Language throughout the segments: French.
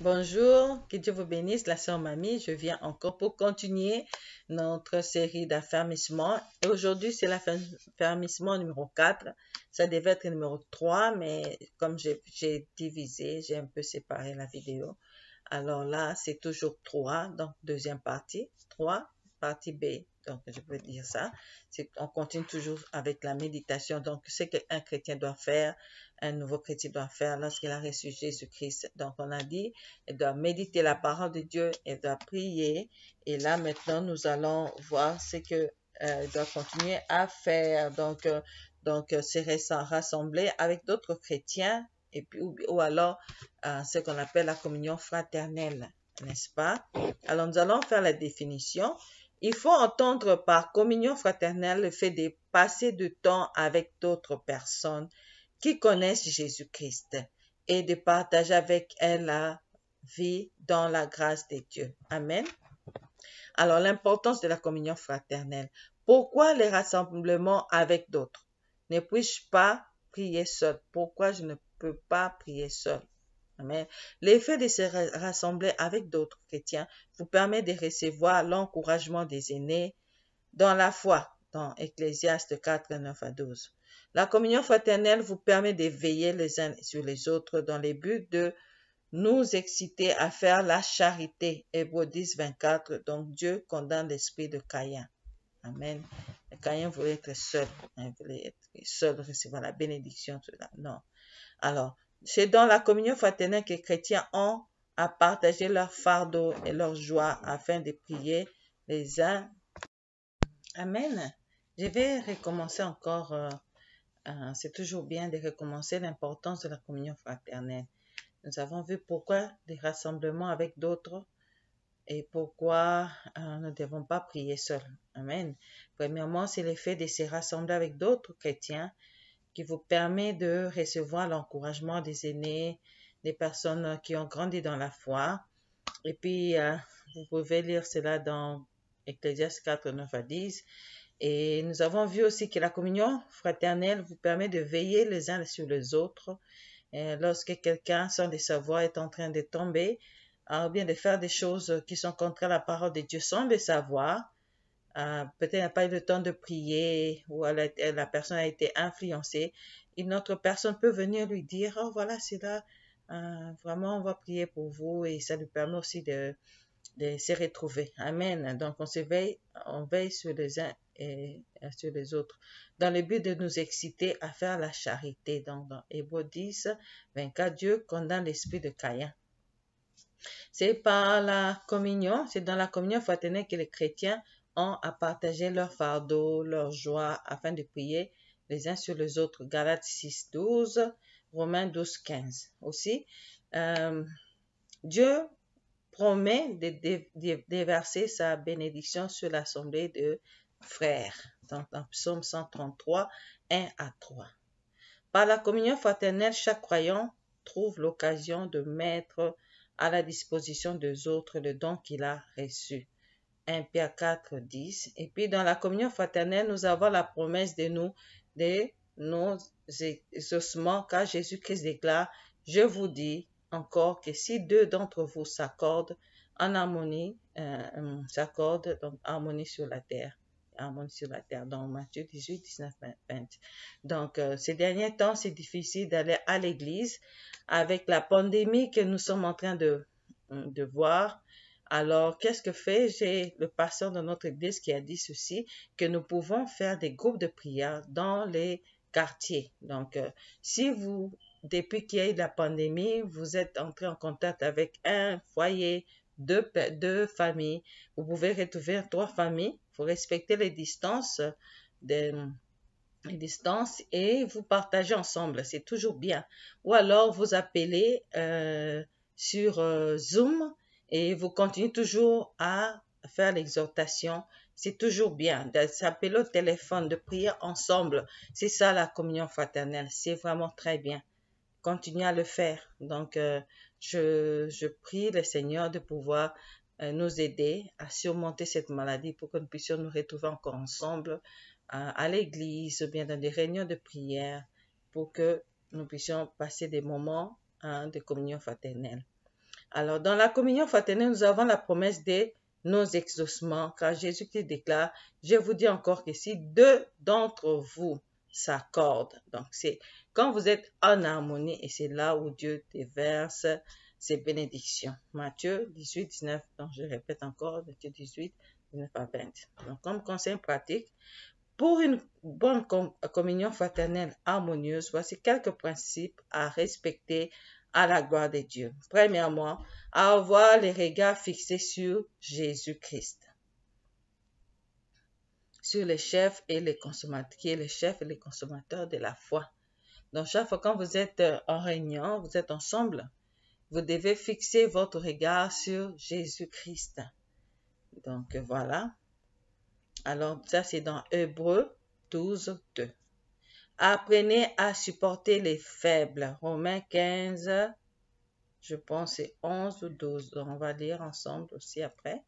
Bonjour, que Dieu vous bénisse, la sœur Mamie. Je viens encore pour continuer notre série d'affermissement. Et aujourd'hui, c'est l'affermissement numéro 4. Ça devait être numéro 3, mais comme j'ai divisé, j'ai un peu séparé la vidéo. Alors là, c'est toujours 3, donc deuxième partie, 3, partie B. Donc, je peux dire ça. On continue toujours avec la méditation. Donc, ce qu'un chrétien doit faire, un nouveau chrétien doit faire lorsqu'il a reçu Jésus-Christ. Donc, on a dit, il doit méditer la parole de Dieu, il doit prier. Et là, maintenant, nous allons voir ce que il doit continuer à faire. Donc, se rassembler avec d'autres chrétiens et puis, ou alors ce qu'on appelle la communion fraternelle, n'est-ce pas? Alors, nous allons faire la définition. Il faut entendre par communion fraternelle le fait de passer du temps avec d'autres personnes qui connaissent Jésus-Christ et de partager avec elles la vie dans la grâce de Dieu. Amen. Alors, l'importance de la communion fraternelle. Pourquoi les rassemblements avec d'autres? Ne puis-je pas prier seul? Pourquoi je ne peux pas prier seul? Amen. L'effet de se rassembler avec d'autres chrétiens vous permet de recevoir l'encouragement des aînés dans la foi, dans Ecclésiaste 4, 9 à 12. La communion fraternelle vous permet de veiller les uns sur les autres dans le but de nous exciter à faire la charité. Hébreux 10, 24. Donc Dieu condamne l'esprit de Caïn. Amen. Caïn voulait être seul. Il voulait être seul, recevoir la bénédiction. Non. Alors, c'est dans la communion fraternelle que les chrétiens ont à partager leur fardeau et leur joie afin de prier les uns. Amen. Je vais recommencer encore. C'est toujours bien de recommencer l'importance de la communion fraternelle. Nous avons vu pourquoi des rassemblements avec d'autres et pourquoi nous ne devons pas prier seuls. Amen. Premièrement, c'est l'effet de se rassembler avec d'autres chrétiens qui vous permet de recevoir l'encouragement des aînés, des personnes qui ont grandi dans la foi. Et puis, vous pouvez lire cela dans Ecclésiaste 4, 9 à 10. Et nous avons vu aussi que la communion fraternelle vous permet de veiller les uns sur les autres. Et lorsque quelqu'un, sans le savoir, est en train de tomber, ou bien de faire des choses qui sont contraires à la parole de Dieu sans le savoir, peut-être n'a pas eu le temps de prier ou la personne a été influencée, une autre personne peut venir lui dire, oh voilà, c'est là, vraiment on va prier pour vous et ça lui permet aussi de se retrouver. Amen. Donc on veille sur les uns et sur les autres dans le but de nous exciter à faire la charité. Donc dans Hébreux 10, 24, Dieu condamne l'esprit de Caïn. C'est par la communion, c'est dans la communion fraternelle que les chrétiens ont à partager leur fardeau, leur joie, afin de prier les uns sur les autres. Galates 6, 12, Romains 12, 15. Aussi, Dieu promet de déverser sa bénédiction sur l'assemblée de frères. Dans Psaume 133, 1 à 3. Par la communion fraternelle, chaque croyant trouve l'occasion de mettre à la disposition des autres le don qu'il a reçu. 1 Pierre 4, 10. Et puis dans la communion fraternelle, nous avons la promesse de nos exaucements, car Jésus-Christ déclare, je vous dis encore que si deux d'entre vous s'accordent en harmonie, s'accordent donc harmonie sur la terre. Harmonie sur la terre, dans Matthieu 18, 19, 20. Donc, ces derniers temps, c'est difficile d'aller à l'église avec la pandémie que nous sommes en train de voir. Alors, qu'est-ce que fait? J'ai le pasteur de notre église qui a dit ceci, que nous pouvons faire des groupes de prière dans les quartiers. Donc, si vous, depuis qu'il y a eu la pandémie, vous êtes entré en contact avec un foyer, deux familles, vous pouvez retrouver trois familles. Il faut respecter les distances et vous partagez ensemble. C'est toujours bien. Ou alors, vous appelez sur Zoom et vous continuez toujours à faire l'exhortation. C'est toujours bien de s'appeler au téléphone, de prier ensemble. C'est ça la communion fraternelle. C'est vraiment très bien. Continuez à le faire. Donc, je prie le Seigneur de pouvoir nous aider à surmonter cette maladie pour que nous puissions nous retrouver encore ensemble à l'église ou bien dans des réunions de prière pour que nous puissions passer des moments de communion fraternelle. Alors, dans la communion fraternelle, nous avons la promesse de nos exaucements, car Jésus-Christ déclare, je vous dis encore que si deux d'entre vous s'accordent, donc c'est quand vous êtes en harmonie, et c'est là où Dieu déverse ses bénédictions. Matthieu 18, 19, donc je répète encore, Matthieu 18, 19 à 20. Donc, comme conseil pratique, pour une bonne communion fraternelle harmonieuse, voici quelques principes à respecter à la gloire de Dieu. Premièrement, avoir les regards fixés sur Jésus-Christ, sur le chef et les consommateurs, qui est le chef et les consommateurs de la foi. Donc, chaque fois quand vous êtes en réunion, vous êtes ensemble, vous devez fixer votre regard sur Jésus-Christ. Donc, voilà. Alors, ça, c'est dans Hébreux 12, 2. Apprenez à supporter les faibles. Romains 15, je pense c'est 11 ou 12. Donc, on va lire ensemble aussi après.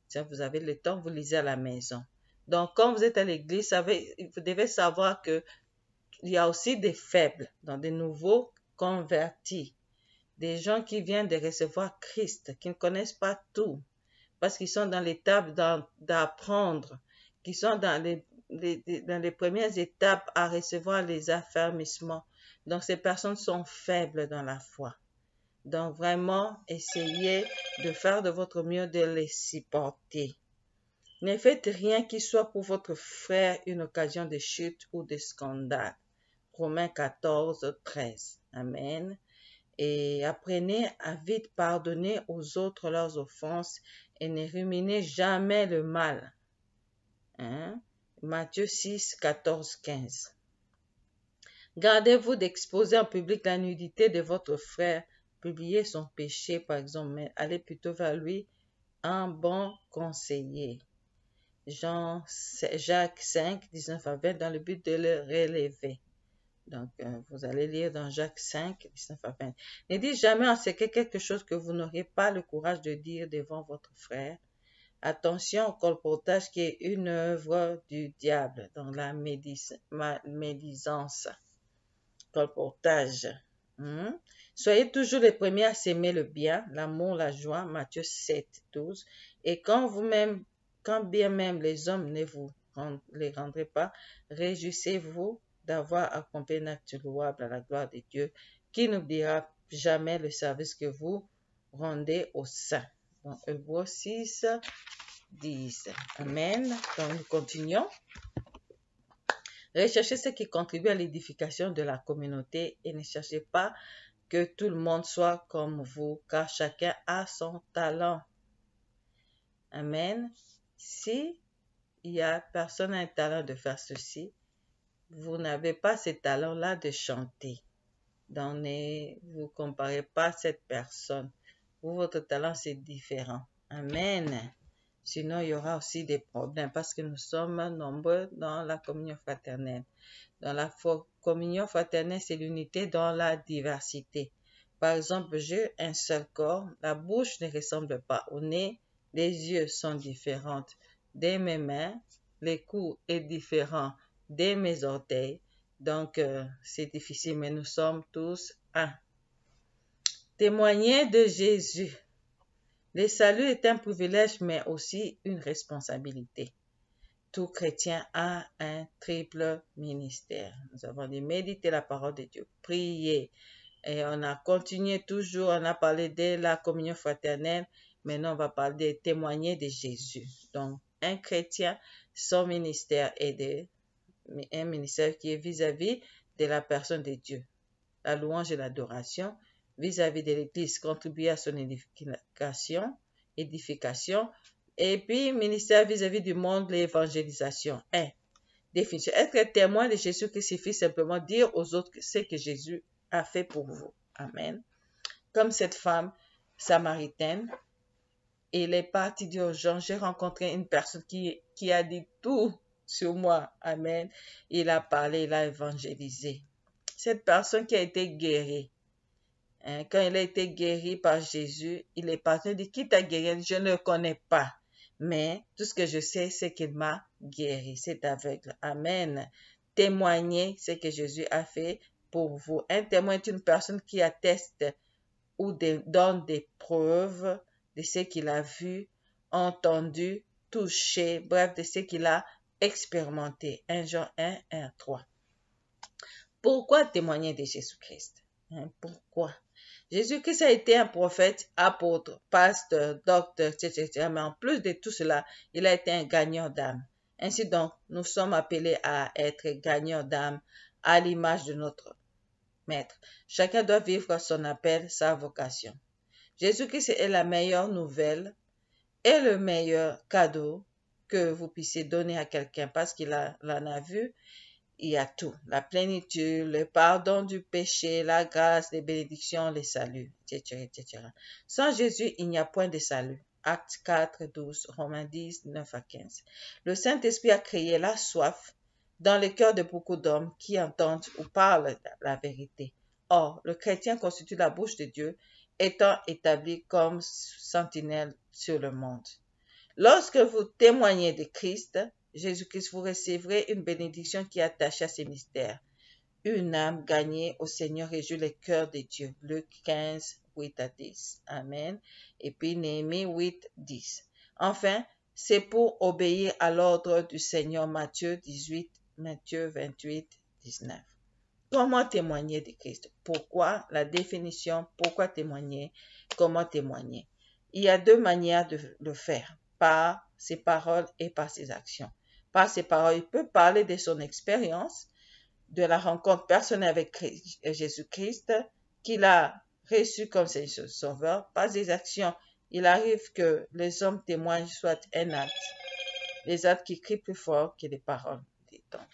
Si vous avez le temps, vous lisez à la maison. Donc, quand vous êtes à l'église, vous devez savoir qu'il y a aussi des faibles, donc des nouveaux convertis, des gens qui viennent de recevoir Christ, qui ne connaissent pas tout, parce qu'ils sont dans l'étape d'apprendre, qui sont dans les premières étapes à recevoir les affermissements. Donc, ces personnes sont faibles dans la foi. Donc, vraiment, essayez de faire de votre mieux de les supporter. Ne faites rien qui soit pour votre frère une occasion de chute ou de scandale. Romains 14, 13. Amen. Et apprenez à vite pardonner aux autres leurs offenses et ne ruminez jamais le mal. Matthieu 6, 14, 15. Gardez-vous d'exposer en public la nudité de votre frère. Publiez son péché, par exemple, mais allez plutôt vers lui un bon conseiller. Jacques 5, 19 à 20, dans le but de le relever. Donc, vous allez lire dans Jacques 5, 19 à 20. Ne dites jamais en secret quelque chose que vous n'auriez pas le courage de dire devant votre frère. Attention au colportage qui est une œuvre du diable dans la médisance. Colportage. Soyez toujours les premiers à s'aimer le bien, l'amour, la joie, Matthieu 7, 12. Et quand bien même les hommes ne vous les rendraient pas, réjouissez-vous d'avoir accompli un acte louable à la gloire de Dieu, qui n'oubliera jamais le service que vous rendez aux saints. Donc, Hébreux 6, 10. Amen. Donc, nous continuons. Recherchez ce qui contribue à l'édification de la communauté et ne cherchez pas que tout le monde soit comme vous, car chacun a son talent. Amen. Si il y a personne a un talent de faire ceci, vous n'avez pas ce talent-là de chanter. Donc, ne vous comparez pas à cette personne. Vous, votre talent, c'est différent. Amen. Sinon, il y aura aussi des problèmes parce que nous sommes nombreux dans la communion fraternelle. Dans la communion fraternelle, c'est l'unité dans la diversité. Par exemple, j'ai un seul corps, la bouche ne ressemble pas au nez, les yeux sont différents de mes mains, le cou est différent de mes orteils. Donc, c'est difficile, mais nous sommes tous un. Témoigner de Jésus. Le salut est un privilège, mais aussi une responsabilité. Tout chrétien a un triple ministère. Nous avons dit méditer la parole de Dieu, prier. Et on a continué toujours, on a parlé de la communion fraternelle. Maintenant, on va parler de témoigner de Jésus. Donc, un chrétien, son ministère est un ministère qui est vis-à-vis de la personne de Dieu. La louange et l'adoration vis-à-vis de l'Église, contribuer à son édification. Et puis, ministère vis-à-vis du monde, l'évangélisation. Définition. Être témoin de Jésus qui suffit simplement dire aux autres ce que Jésus a fait pour vous. Amen. Comme cette femme samaritaine, elle est partie dire aux gens, j'ai rencontré une personne qui a dit tout sur moi. Amen. Il a parlé, il a évangélisé. Cette personne qui a été guérie, quand il a été guéri par Jésus, il est parti et dit, qui t'a guéri? Je ne le connais pas. Mais tout ce que je sais, c'est qu'il m'a guéri. C'est aveugle. Amen. Témoignez ce que Jésus a fait pour vous. Un témoin est une personne qui atteste ou donne des preuves de ce qu'il a vu, entendu, touché, bref, de ce qu'il a expérimenté. 1 Jean 1, 1, 3. Pourquoi témoigner de Jésus-Christ? Pourquoi? Jésus-Christ a été un prophète, apôtre, pasteur, docteur, etc. Mais en plus de tout cela, il a été un gagnant d'âme. Ainsi donc, nous sommes appelés à être gagnants d'âme à l'image de notre Maître. Chacun doit vivre son appel, sa vocation. Jésus-Christ est la meilleure nouvelle et le meilleur cadeau que vous puissiez donner à quelqu'un parce qu'il en a vu. Il y a tout, la plénitude, le pardon du péché, la grâce, les bénédictions, les saluts, etc., etc. Sans Jésus, il n'y a point de salut. Actes 4, 12, Romains 10, 9 à 15. Le Saint-Esprit a créé la soif dans le cœur de beaucoup d'hommes qui entendent ou parlent la vérité. Or, le chrétien constitue la bouche de Dieu, étant établi comme sentinelle sur le monde. Lorsque vous témoignez de Christ, Jésus-Christ, vous recevrez une bénédiction qui est attachée à ces mystères. Une âme gagnée au Seigneur réjouit le cœur de Dieu. Luc 15, 8 à 10. Amen. Et puis Néhémie 8, 10. Enfin, c'est pour obéir à l'ordre du Seigneur. Matthieu 18, Matthieu 28, 19. Comment témoigner de Christ? Pourquoi? La définition. Pourquoi témoigner? Comment témoigner? Il y a deux manières de le faire. Par ses paroles et par ses actions. Par ses paroles, il peut parler de son expérience, de la rencontre personnelle avec Jésus-Christ, qu'il a reçu comme son sauveur. Par ses actions, il arrive que les hommes témoignent soit un acte, les actes qui crient plus fort que les paroles des temps.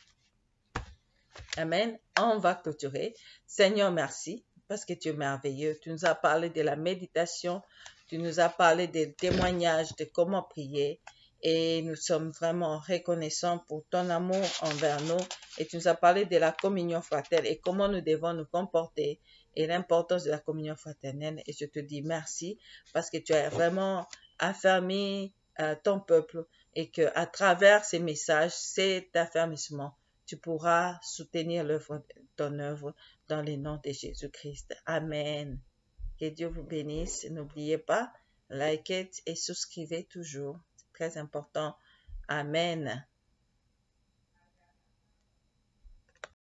Amen. On va clôturer. Seigneur, merci parce que tu es merveilleux. Tu nous as parlé de la méditation, tu nous as parlé des témoignages, de comment prier. Et nous sommes vraiment reconnaissants pour ton amour envers nous. Et tu nous as parlé de la communion fraternelle et comment nous devons nous comporter et l'importance de la communion fraternelle. Et je te dis merci parce que tu as vraiment affermi ton peuple et que à travers ces messages, cet affermissement, tu pourras soutenir ton œuvre dans le nom de Jésus-Christ. Amen. Que Dieu vous bénisse. N'oubliez pas, likez et souscrivez toujours. C'est très important. Amen.